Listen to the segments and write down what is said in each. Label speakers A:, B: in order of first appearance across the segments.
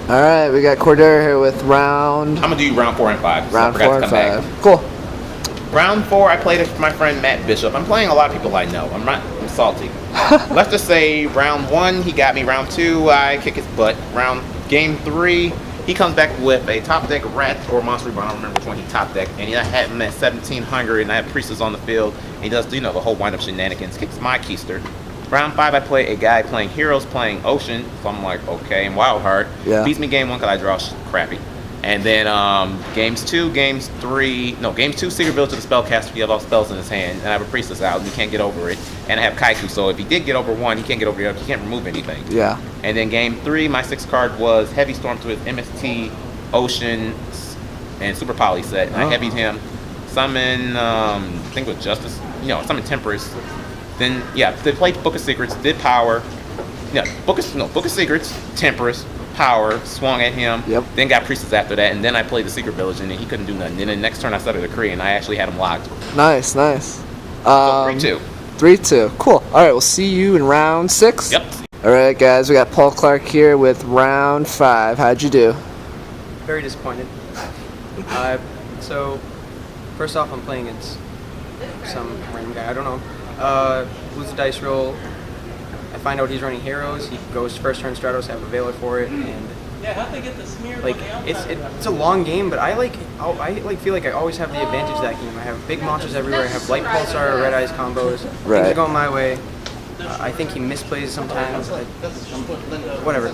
A: All right, we got Cordero here with round.
B: I'm gonna do round 4 and 5.
A: Round
B: so
A: 4 and 5. Cool.
B: Round 4, I played with my friend Matt Bishop. I'm playing a lot of people I know. I'm salty. Let's just say round 1, he got me. Round 2, I kick his butt. Game 3, he comes back with a top deck rat or monster reborn. I don't remember which one he top decked. And I had him at 1700, and I had priestess on the field. And he does, the whole wind-up shenanigans. Kicks my keister. Round 5, I play a guy playing heroes, playing ocean. So I'm like, okay, and wild heart.
A: Yeah.
B: Beats me game 1 because I draw crappy. And then games 2, Secret Village to the Spellcaster. He has all spells in his hand, and I have a priestess out, and he can't get over it. And I have Kaiku, so if he did get over 1, he can't get over the other. He can't remove anything.
A: Yeah.
B: And then game 3, my 6th card was Heavy Storm to his MST, Ocean, and Super Poly set. And I heavied him. Summon, I think it was Justice. Summon Temperance. Then, they played Book of Secrets, did power. Book of Secrets, Temperance, power, swung at him.
A: Yep.
B: Then got Priestess after that, and then I played the Secret Village, and then he couldn't do nothing. Then the next turn I started a Kree, and I actually had him locked.
A: Nice.
B: So 3-2.
A: 3-2. Cool. All right, we'll see you in round 6.
B: Yep.
A: All right, guys, we got Paul Clark here with round 5. How'd you do?
C: Very disappointed. So, first off, I'm playing against some random guy. I don't know. Lose the dice roll. I find out he's running heroes. He goes first turn Stratos. I have a Veiler for it, and
D: how'd they get the smear?
C: it's a long game, but I feel like I always have the advantage that game. I have big monsters everywhere. I have Light Pulsar, Red Eyes combos.
A: Right.
C: Things are going my way. I think he misplays sometimes. Whatever.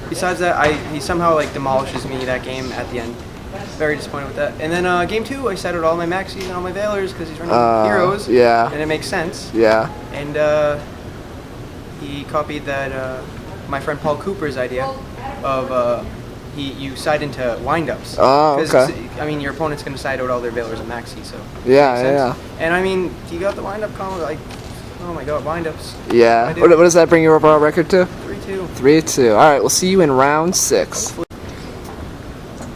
C: Besides that, he somehow demolishes me that game at the end. Very disappointed with that. And then game 2, I settled all my maxis and all my Veilers because he's running heroes.
A: Yeah.
C: And it makes sense.
A: Yeah.
C: And he copied that my friend Paul Cooper's idea of you side into windups.
A: Oh, okay.
C: I mean, your opponent's going to side out all their Veilers and maxis, so
A: Yeah.
C: And I mean, he got the windup combo. Oh my God, windups.
A: Yeah. What does that bring your overall record to?
C: 3-2.
A: 3-2. All right, we'll see you in round 6.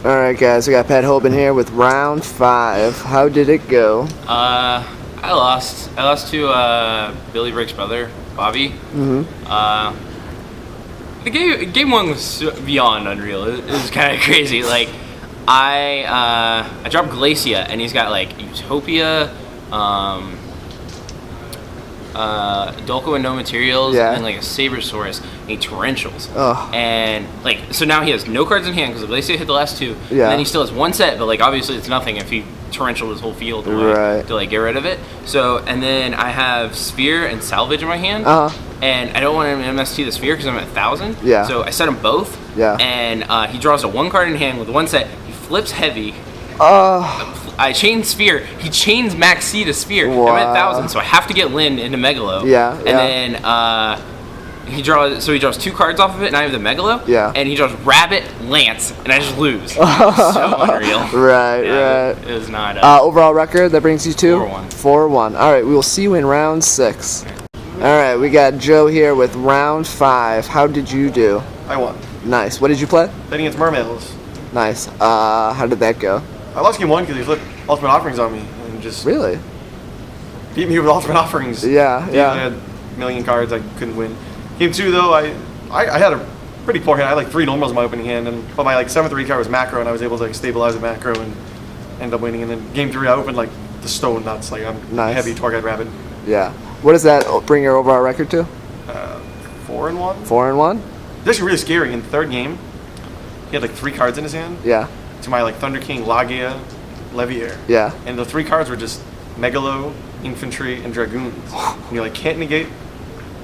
A: All right, guys, we got Pat Hobin here with round 5. How did it go?
D: I lost. I lost to Billy Brick's brother, Bobby.
A: Mm-hmm.
D: The game 1 was beyond unreal. It was kind of crazy. I dropped Glacia, and he's got Utopia, Dolko and no materials, and then a Sabersaurus and Torrentials. And so now he has no cards in hand because Glacia hit the last 2. And then he still has 1 set, but obviously it's nothing if he Torrential his whole field to get rid of it. So and then I have Sphere and Salvage in my hand. And I don't want him to MST the Sphere because I'm at 1,000.
A: Yeah.
D: So I set them both.
A: Yeah.
D: And he draws a 1 card in hand with 1 set. He flips Heavy. I chain Sphere. He chains Max C to Sphere.
A: Wow.
D: I'm at 1,000, so I have to get Lynn into Megalo.
A: Yeah.
D: And then he draws 2 cards off of it, and I have the Megalo.
A: Yeah.
D: And he draws Rabbit, Lance, and I just lose. So unreal.
A: Right.
D: It was not.
A: Overall record that brings you to
D: 4-1.
A: 4-1. All right, we will see you in round 6. All right, we got Joe here with round 5. How did you do?
E: I won.
A: Nice. What did you play?
E: Playing against Mermaids.
A: Nice. How did that go?
E: I lost game 1 because he flipped Ultimate Offerings on me and just
A: Really?
E: beat me with Ultimate Offerings.
A: Yeah.
E: I had a million cards I couldn't win. Game 2 though, I had a pretty poor hand. I had 3 normals in my opening hand, but my 7th read card was macro, and I was able to stabilize the macro and end up winning. And then game 3, I opened the stone nuts. I'm
A: Nice.
E: heavy Torghad Rabbit.
A: Yeah. What does that bring your overall record to?
E: 4-1.
A: 4-1.
E: It's actually really scary. In the 3rd game, he had 3 cards in his hand.
A: Yeah.
E: To my Thunder King, Lagia, Leviair.
A: Yeah.
E: And the 3 cards were just Megalo, Infantry, and Dragoons. And you can't negate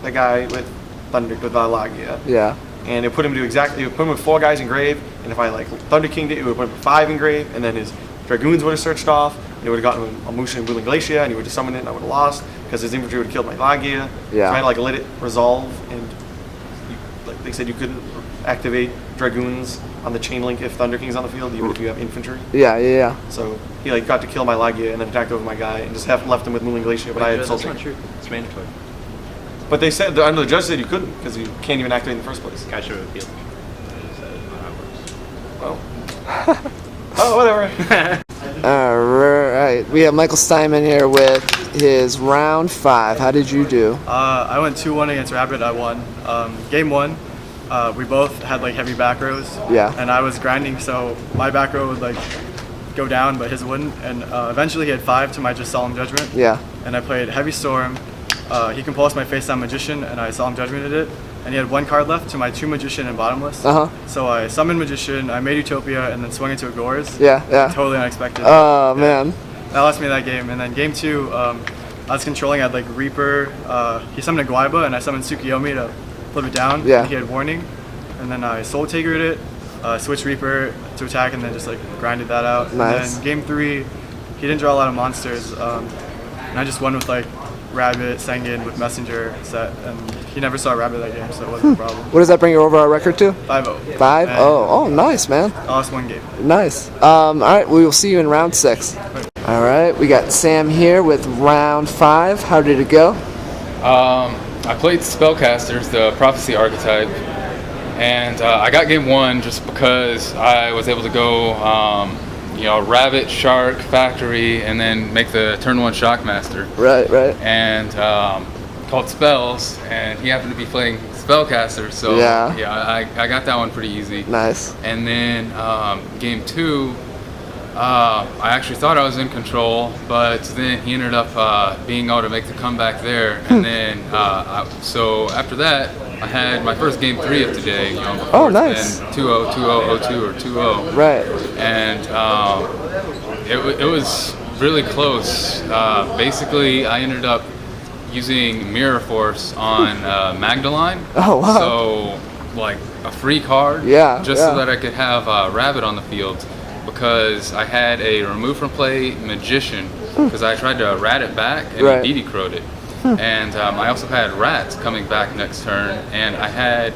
E: the guy with Lagia.
A: Yeah.
E: And it put him with 4 guys in grave, and if I Thunder Kinged it would put him with 5 in grave, and then his Dragoons would have searched off, and it would have gotten a Musha and Boiling Glacia, and he would have summoned it, and I would have lost, because his infantry would have killed my Lagia.
A: Yeah.
E: So I had to let it resolve, and they said you couldn't activate Dragoons on the chain link if Thunder King's on the field, even if you have infantry.
A: Yeah.
E: So he got to kill my Lagia and then attacked over my guy and just left him with Mooling Glacier, but I had
D: That's
E: Soul
D: not
E: Ring.
D: true. It's mandatory.
E: But they said, I know the judge said you couldn't because you can't even activate in the first place.
D: I should have appealed.
E: Well. Oh, whatever.
A: All right. We have Michael Steinon here with his round 5. How did you do?
F: I went 2-1 against Rabbit. I won. Game 1, we both had like heavy back rows.
A: Yeah.
F: And I was grinding, so my back row would like go down, but his wouldn't. And eventually he had 5 to my just Solemn Judgment.
A: Yeah.
F: And I played Heavy Storm. He compulsed my face down Magician, and I Solemn Judgmented it. And he had 1 card left to my 2 Magician and Bottomless. So I summoned Magician, I made Utopia, and then swung into a Gores.
A: Yeah, yeah.
F: Totally unexpected.
A: Oh, man.
F: That lost me that game. And then game 2, I was controlling. I had like Reaper. He summoned a Guaiba, and I summoned Tsukiyomi to flip it down.
A: Yeah.
F: And he had Warning. And then I Soul Takered it, switched Reaper to attack, and then just like grinded that out.
A: Nice.
F: And then game 3, he didn't draw a lot of monsters. And I just won with like Rabbit, Sengen with Messenger set, and he never saw Rabbit that game, so it wasn't a problem.
A: What does that bring your overall record to?
F: 5-0.
A: 5? Oh, nice, man.
F: I lost 1 game.
A: Nice. All right, we will see you in round 6. All right, we got Sam here with round 5. How did it go?
G: I played Spellcasters, the Prophecy archetype, and I got game 1 just because I was able to go, Rabbit, Shark, Factory, and then make the turn 1 Shockmaster.
A: Right.
G: And called Spells, and he happened to be playing Spellcaster, so I got that one pretty easy.
A: Nice.
G: And then game 2, I actually thought I was in control, but then he ended up being able to make the comeback there. And then, so after that, I had my first game 3 of today.
A: Oh, nice.
G: 2-0, 2-0, 0-2, or 2-0.
A: Right.
G: And it was really close. Basically, I ended up using Mirror Force on Magdalene.
A: Oh, wow.
G: So, like, a free card. Just so that I could have Rabbit on the field. Because I had a remove from play Magician, because I tried to rat it back and he DD-crowed it. And I also had Rats coming back next turn, and I had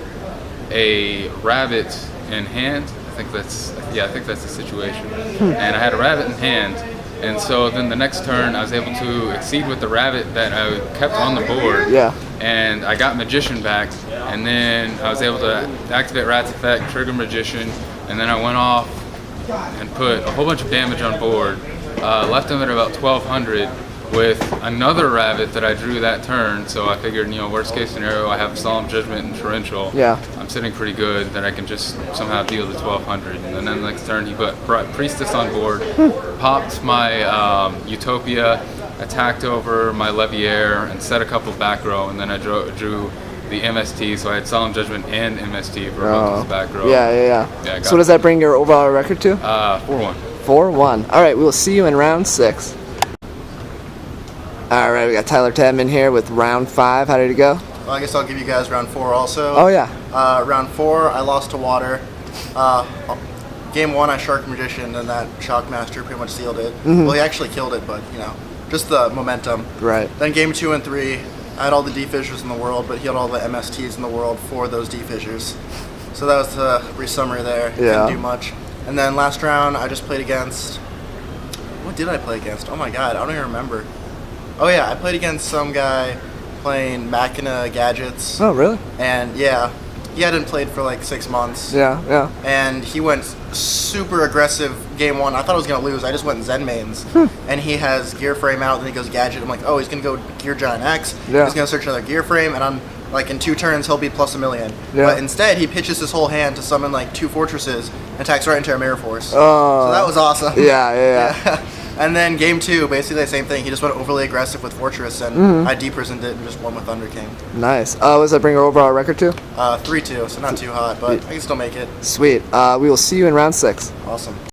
G: a Rabbit in hand. I think that's the situation. And I had a Rabbit in hand, and so then the next turn I was able to exceed with the Rabbit that I kept on the board.
A: Yeah.
G: And I got Magician back, and then I was able to activate Rat's effect, trigger Magician, and then I went off and put a whole bunch of damage on board, left him at about 1200 with another Rabbit that I drew that turn, so I figured, worst case scenario, I have Solemn Judgment and Torrential.
A: Yeah.
G: I'm sitting pretty good that I can just somehow deal the 1200. And then the next turn he brought Priestess on board, popped my Utopia, attacked over my Leviaire, and set a couple back row, and then I drew the MST, so I had Solemn Judgment and MST for both back row.
A: Yeah. So what does that bring your overall record to?
G: 4-1.
A: 4-1. All right, we will see you in round 6. All right, we got Tyler Tadman here with round 5. How did it go?
H: Well, I guess I'll give you guys round 4 also.
A: Oh, yeah.
H: Round 4, I lost to Water. Game 1, I Shark Magician, and that Shockmaster pretty much sealed it. Well, he actually killed it, but, just the momentum.
A: Right.
H: Then game 2 and 3, I had all the D-Fissures in the world, but he had all the MSTs in the world for those D-Fissures. So that was the brief summary there. Couldn't do much. And then last round, I just played against... What did I play against? Oh my god, I don't even remember. Oh yeah, I played against some guy playing Machina Gadgets.
A: Oh, really?
H: And yeah, he hadn't played for like 6 months.
A: Yeah.
H: And he went super aggressive game 1. I thought I was going to lose. I just went Zen mains. And he has Gear Frame out, then he goes Gadget. I'm like, oh, he's going to go Gear Giant X.
A: Yeah.
H: He's going to search another Gear Frame, and I'm like, in 2 turns, he'll be plus $1 million.
A: Yeah.
H: But instead, he pitches his whole hand to summon like 2 Fortresses and attacks right into a Mirror Force.
A: Oh.
H: So that was awesome.
A: Yeah.
H: And then game 2, basically the same thing. He just went overly aggressive with Fortress, and I depersoned it and just won with Thunder King.
A: Nice. What does that bring your overall record to?
H: 3-2, so not too hot, but I can still make it.
A: Sweet. We will see you in round 6.
H: Awesome.